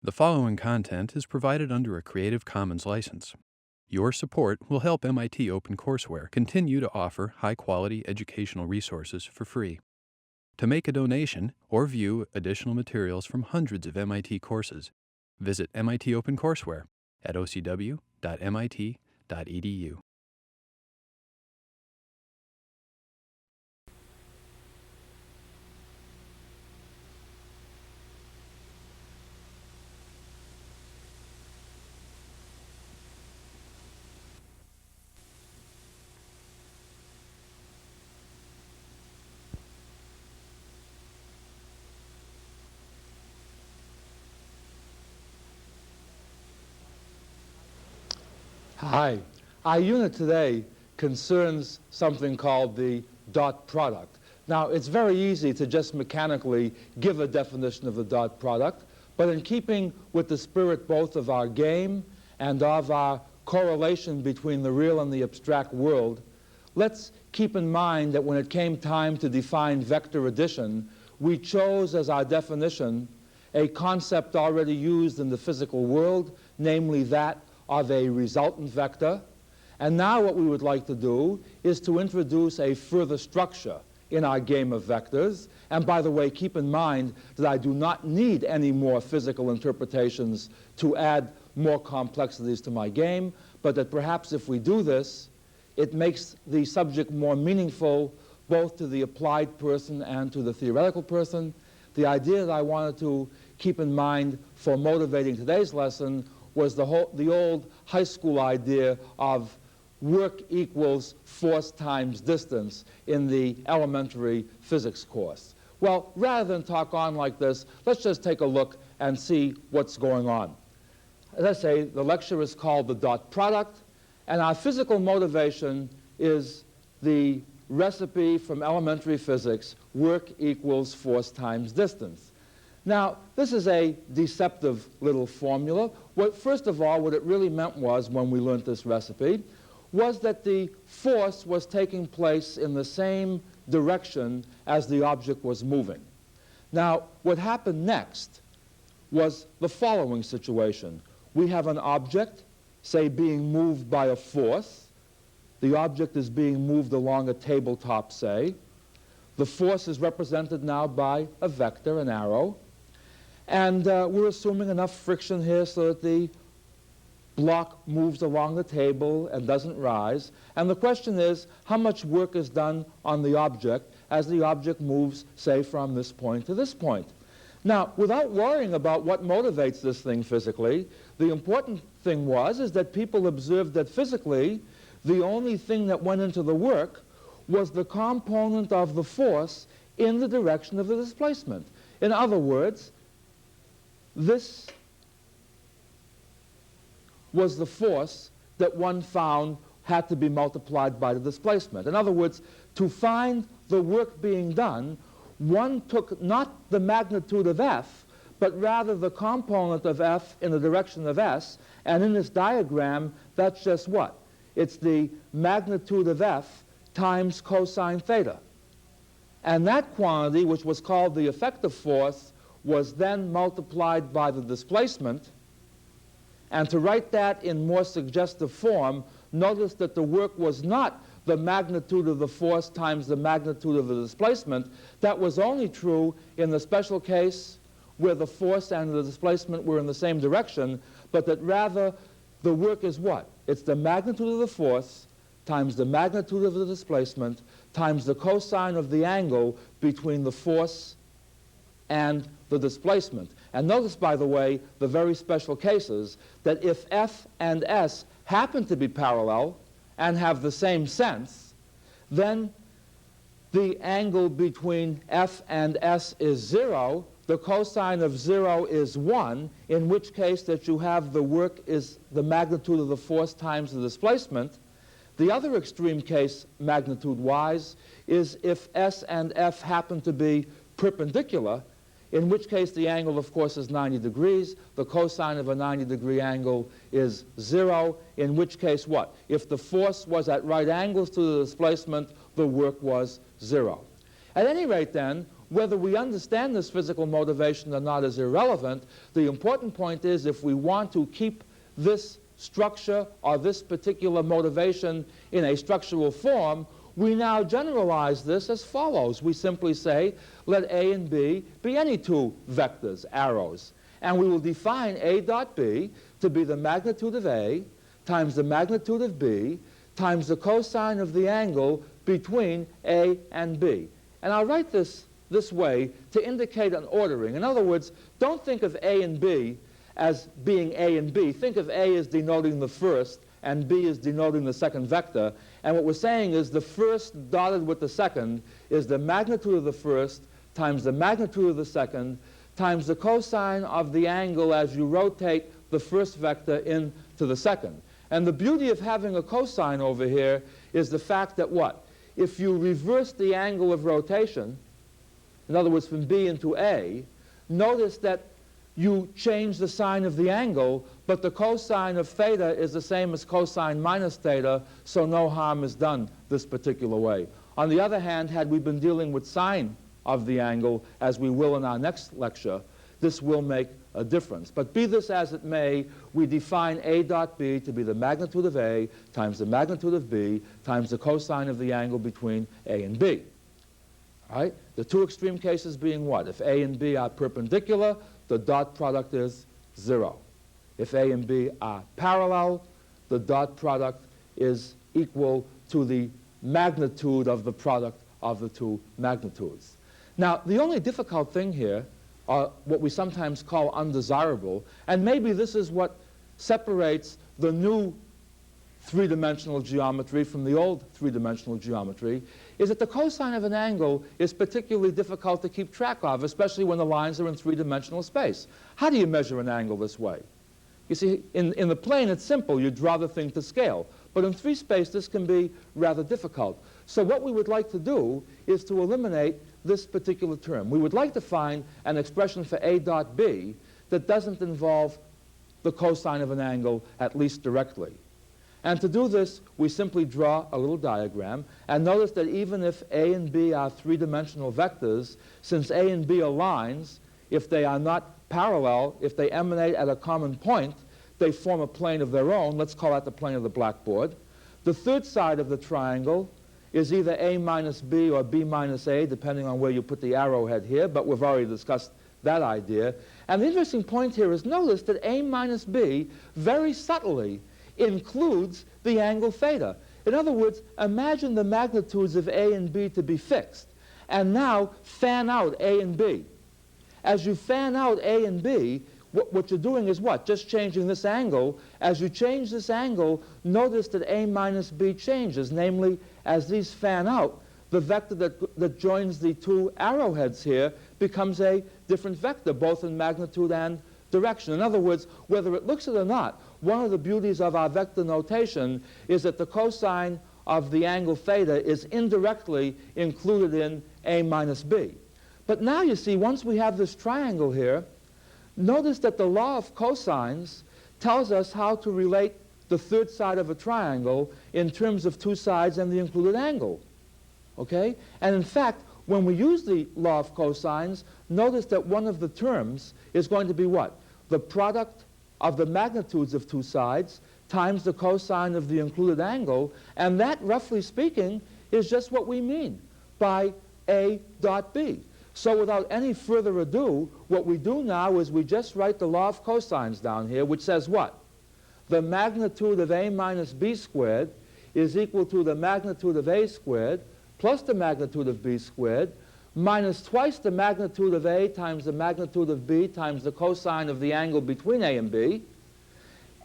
The following content is provided under a Creative Commons license. Your support will help MIT OpenCourseware continue to offer high-quality educational resources for free. To make a donation or view additional materials from hundreds of MIT courses, visit MIT OpenCourseware at ocw.mit.edu. Hi. Our unit today concerns something called the dot product. Now, it's very easy to just mechanically give a definition of the dot product, but in keeping with the spirit both of our game and of our correlation between the real and the abstract world, let's keep in mind that when it came time to define vector addition, we chose as our definition a concept already used in the physical world, namely that of a resultant vector. And now what we would like to do is to introduce a further structure in our game of vectors. And by the way, keep in mind that I do not need any more physical interpretations to add more complexities to my game, but that perhaps if we do this, it makes the subject more meaningful both to the applied person and to the theoretical person. The idea that I wanted to keep in mind for motivating today's lesson was the old high school idea of work equals force times distance in the elementary physics course. Well, rather than talk on like this, let's just take a look and see what's going on. As I say, the lecture is called the dot product, and our physical motivation is the recipe from elementary physics, work equals force times distance. Now, this is a deceptive little formula. First of all, what it really meant was, when we learned this recipe, was that the force was taking place in the same direction as the object was moving. Now, what happened next was the following situation. We have an object, say, being moved by a force. The object is being moved along a tabletop, say. The force is represented now by a vector, an arrow. And we're assuming enough friction here so that the block moves along the table and doesn't rise. And the question is, how much work is done on the object as the object moves, say, from this point to this point? Now, without worrying about what motivates this thing physically, the important thing is that people observed that physically, the only thing that went into the work was the component of the force in the direction of the displacement. In other words, this was the force that one found had to be multiplied by the displacement. In other words, to find the work being done, one took not the magnitude of F, but rather the component of F in the direction of S. And in this diagram, that's just what? It's the magnitude of F times cosine theta. And that quantity, which was called the effective force, was then multiplied by the displacement. And to write that in more suggestive form, notice that the work was not the magnitude of the force times the magnitude of the displacement. That was only true in the special case where the force and the displacement were in the same direction, but that rather the work is what? It's the magnitude of the force times the magnitude of the displacement times the cosine of the angle between the force and the displacement. And notice, by the way, the very special cases that if F and S happen to be parallel and have the same sense, then the angle between F and S is 0, the cosine of 0 is 1, in which case that you have the work is the magnitude of the force times the displacement. The other extreme case, magnitude-wise, is if S and F happen to be perpendicular, in which case the angle, of course, is 90 degrees. The cosine of a 90-degree angle is 0, in which case what? If the force was at right angles to the displacement, the work was 0. At any rate, then, whether we understand this physical motivation or not is irrelevant. The important point is, if we want to keep this structure or this particular motivation in a structural form, we now generalize this as follows. We simply say, let A and B be any two vectors, arrows. And we will define A dot B to be the magnitude of A times the magnitude of B times the cosine of the angle between A and B. And I'll write this way to indicate an ordering. In other words, don't think of A and B as being A and B. Think of A as denoting the first and B as denoting the second vector. And what we're saying is the first dotted with the second is the magnitude of the first times the magnitude of the second times the cosine of the angle as you rotate the first vector into the second. And the beauty of having a cosine over here is the fact that what? If you reverse the angle of rotation, in other words, from B into A, notice that you change the sign of the angle, but the cosine of theta is the same as cosine minus theta, so no harm is done this particular way. On the other hand, had we been dealing with sine of the angle, as we will in our next lecture, this will make a difference. But be this as it may, we define A dot B to be the magnitude of A times the magnitude of B times the cosine of the angle between A and B. All right? The two extreme cases being what? If A and B are perpendicular, the dot product is 0. If A and B are parallel, the dot product is equal to the magnitude of the product of the two magnitudes. Now, the only difficult thing here are what we sometimes call undesirable, and maybe this is what separates the new three-dimensional geometry from the old three-dimensional geometry, is that the cosine of an angle is particularly difficult to keep track of, especially when the lines are in three-dimensional space. How do you measure an angle this way? You see, in the plane it's simple. You draw the thing to scale. But in three space this can be rather difficult. So what we would like to do is to eliminate this particular term. We would like to find an expression for A dot B that doesn't involve the cosine of an angle, at least directly. And to do this, we simply draw a little diagram. And notice that even if A and B are three-dimensional vectors, since A and B are lines, if they are not parallel, if they emanate at a common point, they form a plane of their own. Let's call that the plane of the blackboard. The third side of the triangle is either A minus B or B minus A, depending on where you put the arrowhead here, but we've already discussed that idea. And the interesting point here is notice that A minus B very subtly includes the angle theta. In other words, imagine the magnitudes of A and B to be fixed. And now fan out A and B. As you fan out A and B, what you're doing is what? Just changing this angle. As you change this angle, notice that A minus B changes. Namely, as these fan out, the vector that joins the two arrowheads here becomes a different vector, both in magnitude and direction. In other words, whether it looks it or not, one of the beauties of our vector notation is that the cosine of the angle theta is indirectly included in A minus B. But now you see, once we have this triangle here, notice that the law of cosines tells us how to relate the third side of a triangle in terms of two sides and the included angle. Okay? And in fact, when we use the law of cosines, notice that one of the terms is going to be what? The product of the magnitudes of two sides times the cosine of the included angle, and that, roughly speaking, is just what we mean by A dot B. So without any further ado, what we do now is we just write the law of cosines down here, which says what? The magnitude of A minus B squared is equal to the magnitude of A squared plus the magnitude of B squared minus twice the magnitude of A times the magnitude of B times the cosine of the angle between A and B.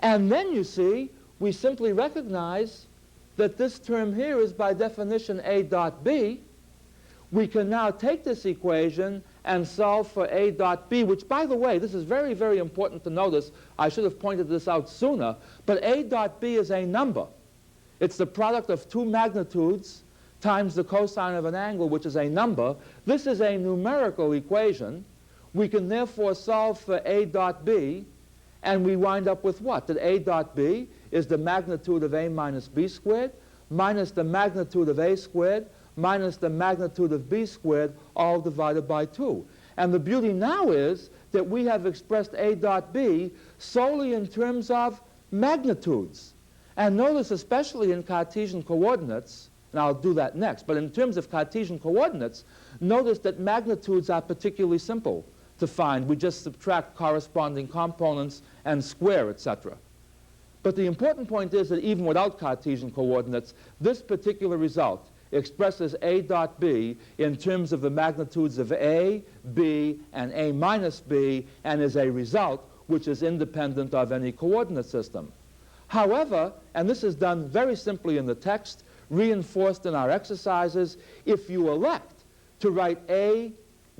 And then, you see, we simply recognize that this term here is by definition A dot B. We can now take this equation and solve for A dot B, which, by the way, this is very, very important to notice. I should have pointed this out sooner. But A dot B is a number. It's the product of two magnitudes times the cosine of an angle, which is a number. This is a numerical equation. We can therefore solve for A dot B, and we wind up with what? That A dot B is the magnitude of A minus B squared minus the magnitude of A squared minus the magnitude of b squared, all divided by 2. And the beauty now is that we have expressed a dot b solely in terms of magnitudes. And notice, especially in Cartesian coordinates, and I'll do that next, but in terms of Cartesian coordinates, notice that magnitudes are particularly simple to find. We just subtract corresponding components and square, etc. But the important point is that even without Cartesian coordinates, this particular result expresses a dot b in terms of the magnitudes of a, b, and a minus b, and is a result which is independent of any coordinate system. However, and this is done very simply in the text, reinforced in our exercises, if you elect to write a,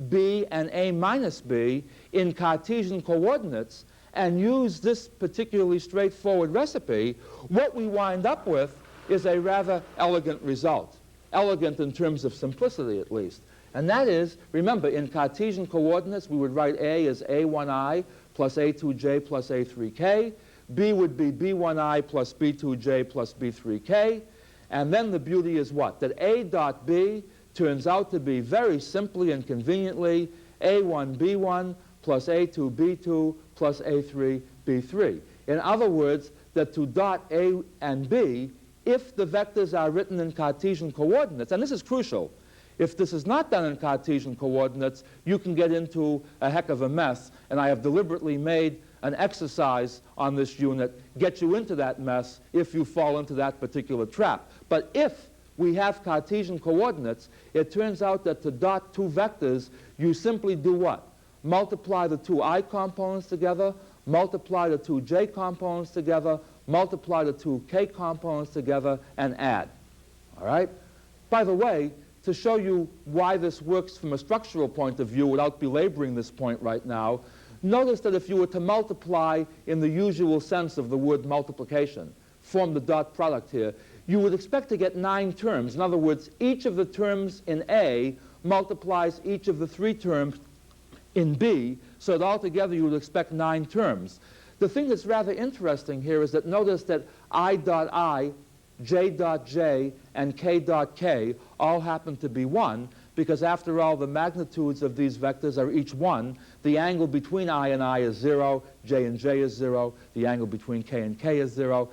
b, and a minus b in Cartesian coordinates and use this particularly straightforward recipe, what we wind up with is a rather elegant result. Elegant in terms of simplicity, at least. And that is, remember, in Cartesian coordinates, we would write a as a1i plus a2j plus a3k. B would be b1i plus b2j plus b3k. And then the beauty is what? That a dot b turns out to be very simply and conveniently a1b1 plus a2b2 plus a3b3. In other words, that to dot a and b, if the vectors are written in Cartesian coordinates, and this is crucial, if this is not done in Cartesian coordinates, you can get into a heck of a mess, and I have deliberately made an exercise on this unit, get you into that mess if you fall into that particular trap. But if we have Cartesian coordinates, it turns out that to dot two vectors, you simply do what? Multiply the two I components together, multiply the two j components together, multiply the two k components together, and add. All right? By the way, to show you why this works from a structural point of view without belaboring this point right now, notice that if you were to multiply in the usual sense of the word multiplication, form the dot product here, you would expect to get 9 terms. In other words, each of the terms in A multiplies each of the 3 terms in B, so that altogether you would expect 9 terms. The thing that's rather interesting here is that notice that I dot I, j dot j, and k dot k all happen to be 1, because after all, the magnitudes of these vectors are each 1. The angle between I and I is 0, j and j is 0, the angle between k and k is 0,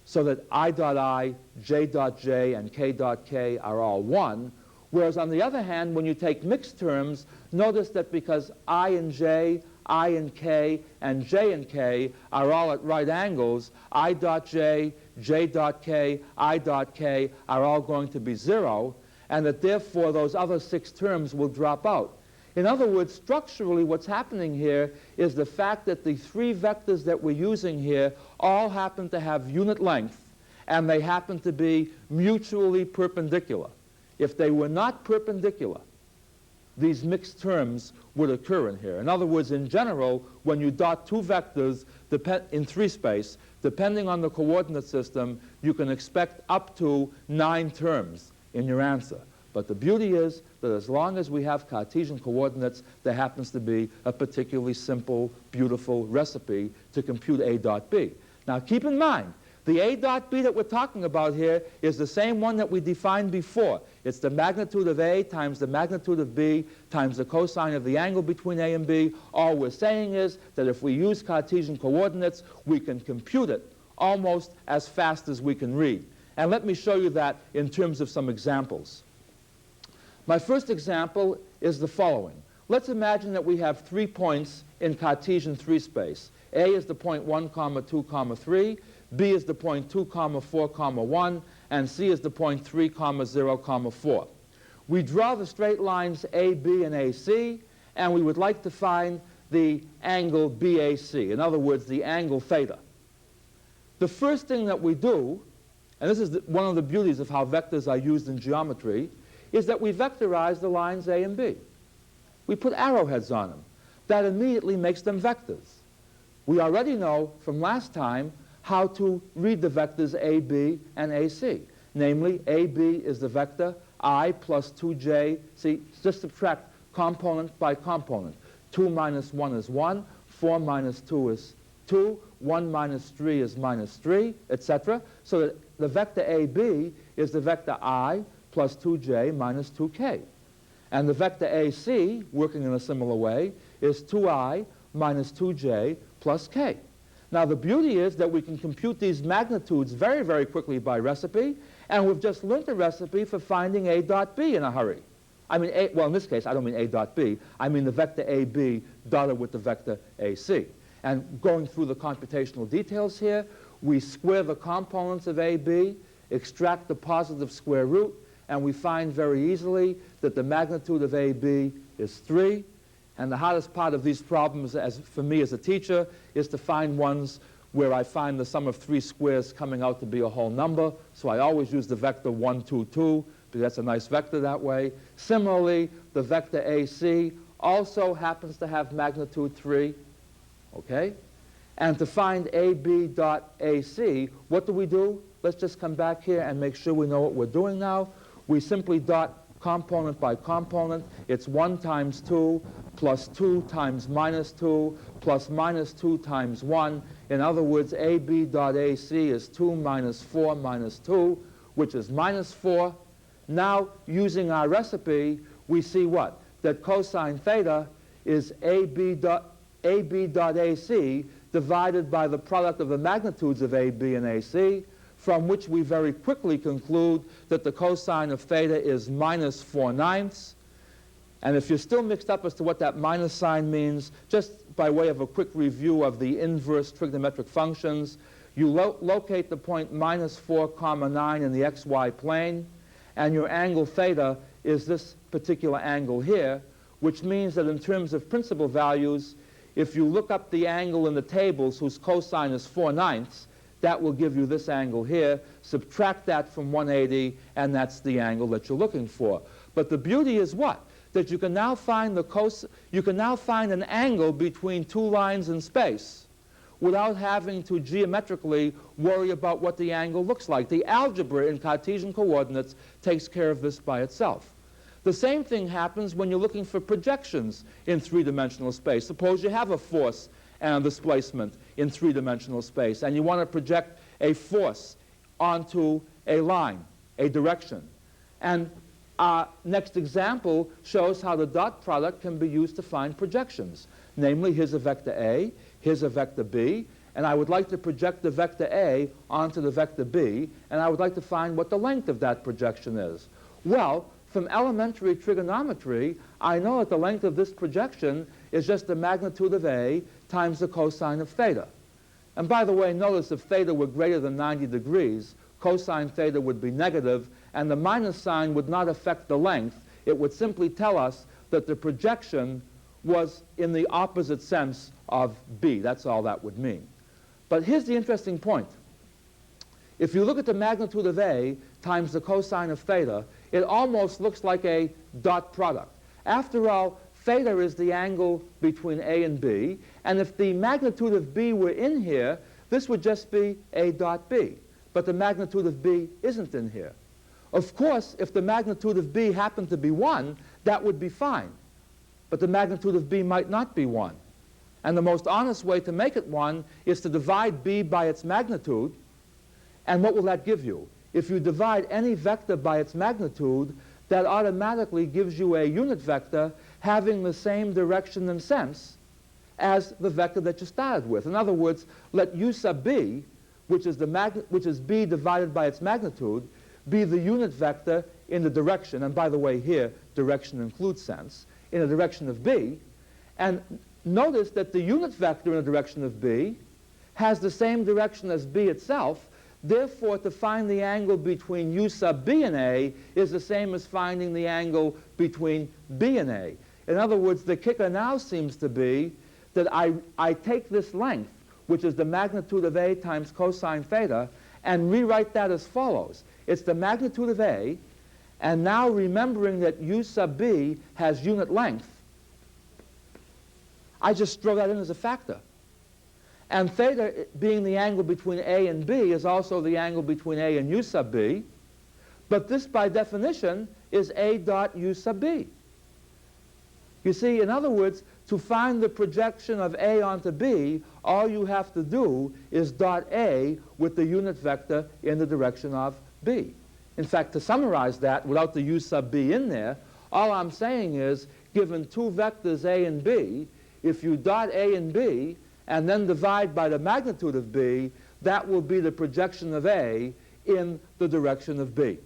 so that I dot I, j dot j, and k dot k are all 1. Whereas on the other hand, when you take mixed terms, notice that because I and j, I and k, and j and k are all at right angles, I dot j, j dot k, I dot k are all going to be 0, and that therefore those other 6 terms will drop out. In other words, structurally what's happening here is the fact that the 3 vectors that we're using here all happen to have unit length, and they happen to be mutually perpendicular. If they were not perpendicular, these mixed terms would occur in here. In other words, in general, when you dot 2 vectors in 3 space, depending on the coordinate system, you can expect up to 9 terms in your answer. But the beauty is that as long as we have Cartesian coordinates, there happens to be a particularly simple, beautiful recipe to compute a dot b. Now keep in mind, the a dot b that we're talking about here is the same one that we defined before. It's the magnitude of a times the magnitude of b times the cosine of the angle between a and b. All we're saying is that if we use Cartesian coordinates, we can compute it almost as fast as we can read. And let me show you that in terms of some examples. My first example is the following. Let's imagine that we have 3 points in Cartesian 3 space. A is the point 1, 2, 3. B is the point 2, 4, 1. And C is the point 3, 0, 4. We draw the straight lines AB and AC, and we would like to find the angle BAC. In other words, the angle theta. The first thing that we do, and this is one of the beauties of how vectors are used in geometry, is that we vectorize the lines A and B. We put arrowheads on them. That immediately makes them vectors. We already know from last time how to read the vectors AB and AC. Namely, AB is the vector I plus 2j. See, just subtract component by component. 2 minus 1 is 1. 4 minus 2 is 2. 1 minus 3 is minus 3, etc. So that the vector AB is the vector I plus 2j minus 2k. And the vector AC, working in a similar way, is 2I minus 2j plus k. Now, the beauty is that we can compute these magnitudes very, very quickly by recipe, and we've just learned the recipe for finding A dot B in a hurry. I mean, well, in this case, I don't mean A dot B. I mean the vector AB dotted with the vector AC. And going through the computational details here, we square the components of AB, extract the positive square root, and we find very easily that the magnitude of AB is 3. And the hardest part of these problems, for me as a teacher, is to find ones where I find the sum of 3 squares coming out to be a whole number. So I always use the vector 1, 2, 2, because that's a nice vector that way. Similarly, the vector AC also happens to have magnitude 3. Okay? And to find AB dot AC, what do? Let's just come back here and make sure we know what we're doing now. We simply dot component by component. It's 1 times 2 plus 2 times minus 2 plus minus 2 times 1. In other words, AB dot AC is 2 minus 4 minus 2, which is minus 4. Now, using our recipe, we see what? That cosine theta is AB dot AC divided by the product of the magnitudes of AB and AC, from which we very quickly conclude that the cosine of theta is minus 4/9. And if you're still mixed up as to what that minus sign means, just by way of a quick review of the inverse trigonometric functions, you locate the point minus 4,9 in the xy plane, and your angle theta is this particular angle here, which means that in terms of principal values, if you look up the angle in the tables whose cosine is 4/9, that will give you this angle here. Subtract that from 180, and that's the angle that you're looking for. But the beauty is what? That you can now find an angle between 2 lines in space without having to geometrically worry about what the angle looks like. The algebra in Cartesian coordinates takes care of this by itself. The same thing happens when you're looking for projections in 3-dimensional space. Suppose you have a force and a displacement in 3-dimensional space, and you want to project a force onto a line, a direction. And our next example shows how the dot product can be used to find projections. Namely, here's a vector A, here's a vector B, and I would like to project the vector A onto the vector B, and I would like to find what the length of that projection is. Well, from elementary trigonometry, I know that the length of this projection is just the magnitude of A times the cosine of theta. And by the way, notice if theta were greater than 90 degrees, cosine theta would be negative, and the minus sign would not affect the length. It would simply tell us that the projection was in the opposite sense of B. That's all that would mean. But here's the interesting point. If you look at the magnitude of A times the cosine of theta, it almost looks like a dot product. After all, theta is the angle between A and B, and if the magnitude of B were in here, this would just be A dot B. But the magnitude of B isn't in here. Of course, if the magnitude of B happened to be 1, that would be fine. But the magnitude of B might not be 1. And the most honest way to make it 1 is to divide B by its magnitude. And what will that give you? If you divide any vector by its magnitude, that automatically gives you a unit vector having the same direction and sense as the vector that you started with. In other words, let u sub b, which is b divided by its magnitude, be the unit vector in the direction, and by the way here, direction includes sense, in the direction of b. And notice that the unit vector in the direction of b has the same direction as b itself. Therefore, to find the angle between u sub b and a is the same as finding the angle between b and a. In other words, the kicker now seems to be that I take this length, which is the magnitude of a times cosine theta, and rewrite that as follows. It's the magnitude of a, and now remembering that u sub b has unit length, I just throw that in as a factor. And theta, being the angle between A and B, is also the angle between A and u sub B. But this, by definition, is A dot u sub B. You see, in other words, to find the projection of A onto B, all you have to do is dot A with the unit vector in the direction of B. In fact, to summarize that without the u sub b in there, all I'm saying is, given two vectors a and b, if you dot a and b and then divide by the magnitude of b, that will be the projection of a in the direction of b.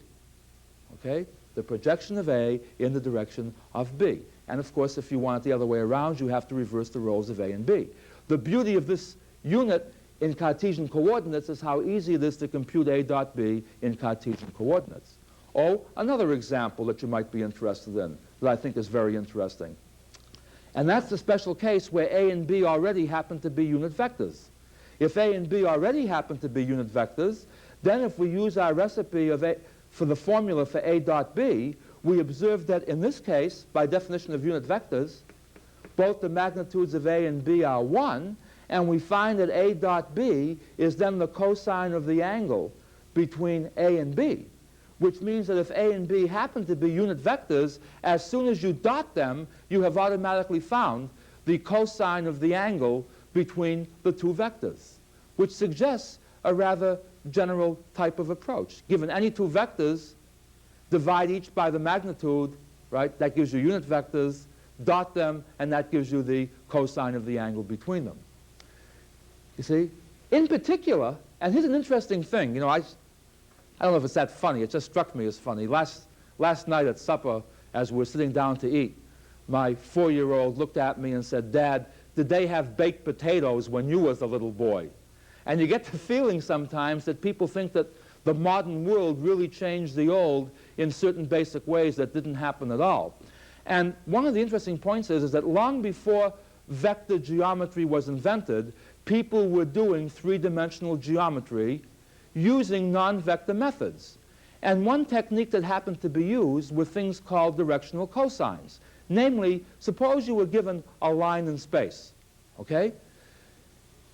Okay? The projection of a in the direction of b. And of course, if you want it the other way around, you have to reverse the roles of a and b. The beauty of this unit in Cartesian coordinates is how easy it is to compute a dot b in Cartesian coordinates. Oh, another example that you might be interested in that I think is very interesting. And that's the special case where a and b already happen to be unit vectors. If a and b already happen to be unit vectors, then if we use our recipe of for the formula for a dot b, we observe that in this case, by definition of unit vectors, both the magnitudes of a and b are 1, and we find that a dot b is then the cosine of the angle between a and b, which means that if a and b happen to be unit vectors, as soon as you dot them, you have automatically found the cosine of the angle between the two vectors, which suggests a rather general type of approach. Given any two vectors, divide each by the magnitude, right? That gives you unit vectors, dot them, and that gives you the cosine of the angle between them. You see? In particular, and here's an interesting thing, you know, I don't know if it's that funny, it just struck me as funny. Last night at supper, as we were sitting down to eat, my 4-year-old looked at me and said, "Dad, did they have baked potatoes when you was a little boy?" And you get the feeling sometimes that people think that the modern world really changed the old in certain basic ways that didn't happen at all. And one of the interesting points is that long before vector geometry was invented, people were doing three-dimensional geometry using non-vector methods. And one technique that happened to be used were things called directional cosines. Namely, suppose you were given a line in space, okay?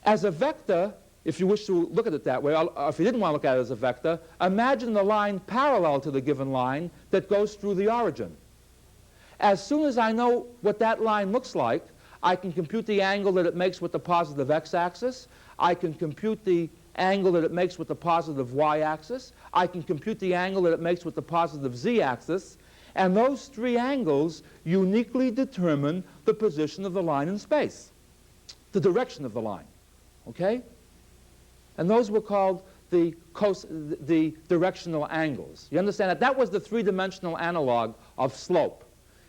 As a vector, if you wish to look at it that way, or if you didn't want to look at it as a vector, imagine the line parallel to the given line that goes through the origin. As soon as I know what that line looks like, I can compute the angle that it makes with the positive x-axis. I can compute the angle that it makes with the positive y-axis. I can compute the angle that it makes with the positive z-axis. And those three angles uniquely determine the position of the line in space, the direction of the line. Okay? And those were called the directional angles. You understand that? That was the three-dimensional analog of slope.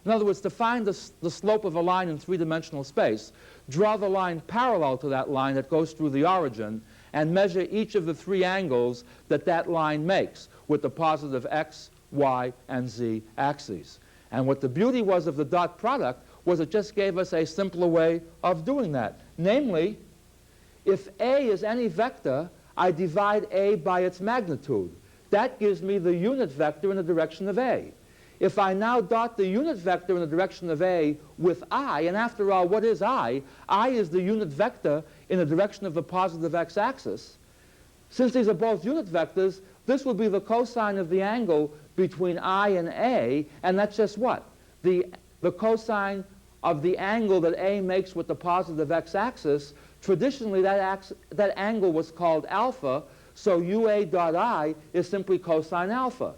In other words, to find the slope of a line in three-dimensional space, draw the line parallel to that line that goes through the origin and measure each of the three angles that that line makes with the positive x, y, and z axes. And what the beauty was of the dot product was it just gave us a simpler way of doing that. Namely, if a is any vector, I divide a by its magnitude. That gives me the unit vector in the direction of a. If I now dot the unit vector in the direction of a with I, and after all, what is I? I is the unit vector in the direction of the positive x-axis. Since these are both unit vectors, this will be the cosine of the angle between I and a, and that's just what? The cosine of the angle that a makes with the positive x-axis. Traditionally, that angle was called alpha, so ua dot I is simply cosine alpha.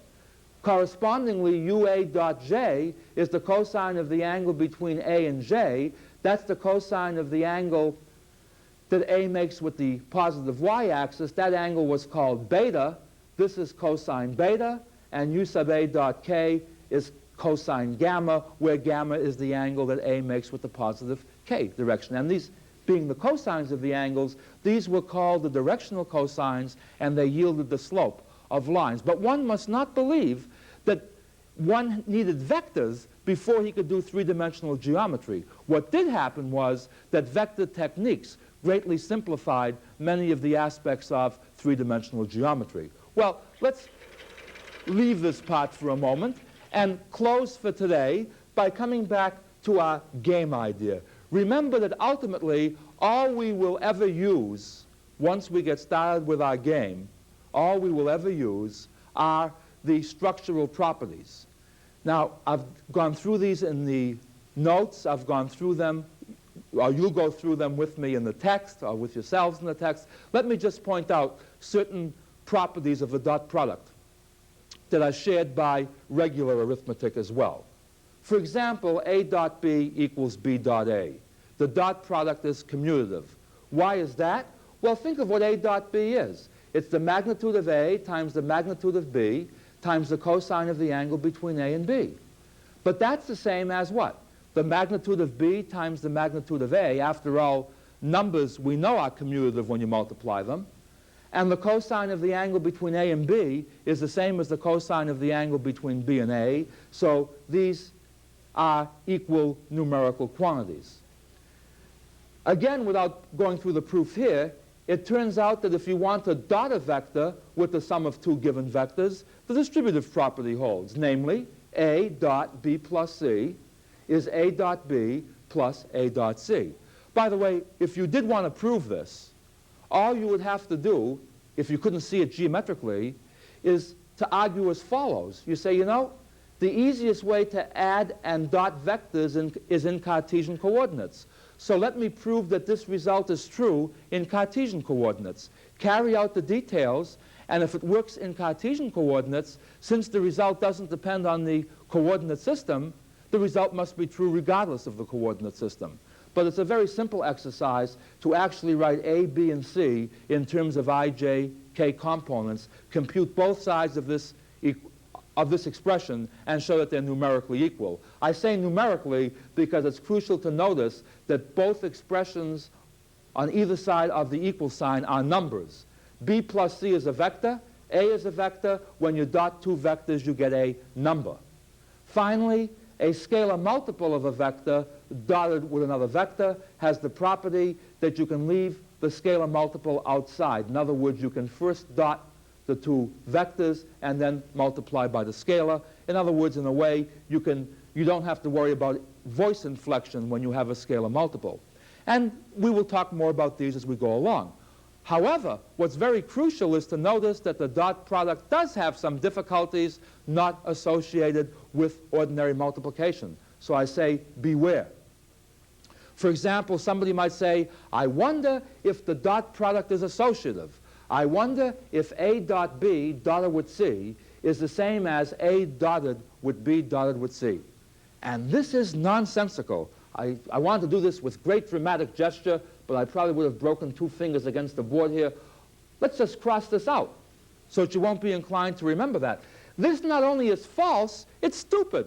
Correspondingly, ua dot j is the cosine of the angle between a and j. That's the cosine of the angle that a makes with the positive y-axis. That angle was called beta. This is cosine beta, and u sub a dot k is cosine gamma, where gamma is the angle that a makes with the positive k direction. And these being the cosines of the angles, these were called the directional cosines, and they yielded the slope of lines. But one must not believe that one needed vectors before he could do three-dimensional geometry. What did happen was that vector techniques greatly simplified many of the aspects of three-dimensional geometry. Well, let's leave this part for a moment and close for today by coming back to our game idea. Remember that ultimately, all we will ever use, once we get started with our game, all we will ever use are the structural properties. Now, I've gone through these in the notes. I've gone through them, or you'll go through them with me in the text, or with yourselves in the text. Let me just point out certain properties of the dot product that are shared by regular arithmetic as well. For example, a dot b equals b dot a. The dot product is commutative. Why is that? Well, think of what a dot b is. It's the magnitude of a times the magnitude of b times the cosine of the angle between a and b. But that's the same as what? The magnitude of b times the magnitude of a. After all, numbers we know are commutative when you multiply them. And the cosine of the angle between a and b is the same as the cosine of the angle between b and a. So these are equal numerical quantities. Again, without going through the proof here, it turns out that if you want to dot a vector with the sum of two given vectors, the distributive property holds. Namely, a dot b plus c is a dot b plus a dot c. By the way, if you did want to prove this, all you would have to do, if you couldn't see it geometrically, is to argue as follows. You say, you know, the easiest way to add and dot vectors is in Cartesian coordinates. So let me prove that this result is true in Cartesian coordinates. Carry out the details, and if it works in Cartesian coordinates, since the result doesn't depend on the coordinate system, the result must be true regardless of the coordinate system. But it's a very simple exercise to actually write A, B, and C in terms of I, J, K components, compute both sides of this expression, and show that they're numerically equal. I say numerically because it's crucial to notice that both expressions on either side of the equal sign are numbers. B plus C is a vector. A is a vector. When you dot two vectors, you get a number. Finally, a scalar multiple of a vector dotted with another vector has the property that you can leave the scalar multiple outside. In other words, you can first dot the two vectors and then multiply by the scalar. In other words, in a way, you don't have to worry about voice inflection when you have a scalar multiple. And we will talk more about these as we go along. However, what's very crucial is to notice that the dot product does have some difficulties not associated with ordinary multiplication. So I say, beware. For example, somebody might say, I wonder if the dot product is associative. I wonder if A dot B dotted with C is the same as A dotted with B dotted with C. And this is nonsensical. I want to do this with great dramatic gesture, but I probably would have broken two fingers against the board here. Let's just cross this out so that you won't be inclined to remember that. This not only is false, it's stupid.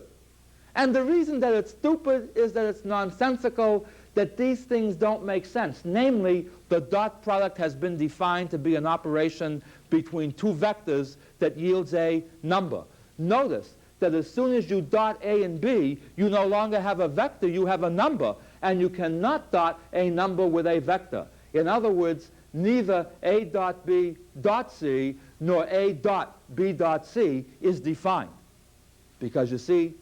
And the reason that it's stupid is that it's nonsensical, that these things don't make sense. Namely, the dot product has been defined to be an operation between two vectors that yields a number. Notice that as soon as you dot A and B, you no longer have a vector, you have a number, and you cannot dot a number with a vector. In other words, neither A dot B dot C nor A dot B dot C is defined. Because you see,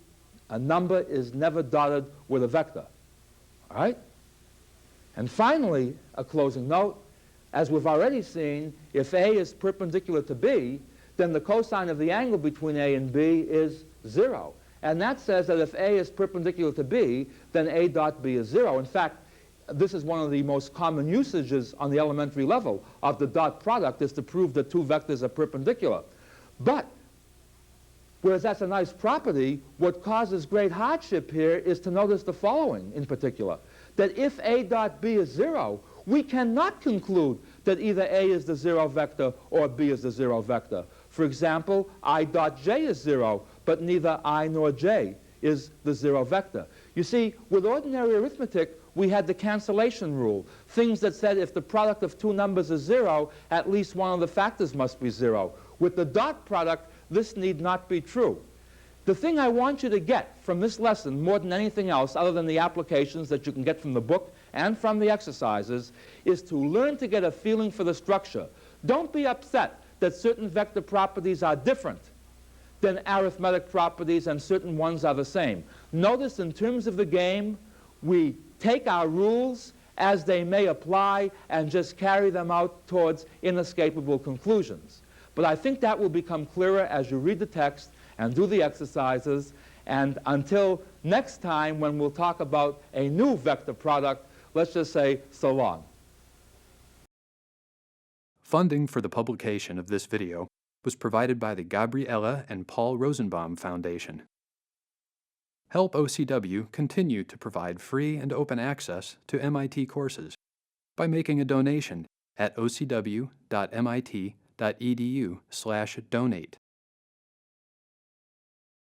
a number is never dotted with a vector. All right? And finally, a closing note, as we've already seen, if A is perpendicular to B, then the cosine of the angle between A and B is 0. And that says that if A is perpendicular to B, then A dot B is 0. In fact, this is one of the most common usages on the elementary level of the dot product, is to prove that two vectors are perpendicular. But whereas that's a nice property, what causes great hardship here is to notice the following in particular, that if A dot B is 0, we cannot conclude that either A is the 0 vector or B is the 0 vector. For example, I dot J is 0, but neither I nor J is the 0 vector. You see, with ordinary arithmetic, we had the cancellation rule, things that said if the product of two numbers is 0, at least one of the factors must be 0. With the dot product, this need not be true. The thing I want you to get from this lesson, more than anything else, other than the applications that you can get from the book and from the exercises, is to learn to get a feeling for the structure. Don't be upset that certain vector properties are different than arithmetic properties and certain ones are the same. Notice in terms of the game, we take our rules as they may apply and just carry them out towards inescapable conclusions. But I think that will become clearer as you read the text and do the exercises. And until next time, when we'll talk about a new vector product, let's just say so long. Funding for the publication of this video was provided by the Gabriella and Paul Rosenbaum Foundation. Help OCW continue to provide free and open access to MIT courses by making a donation at ocw.mit.edu/donate.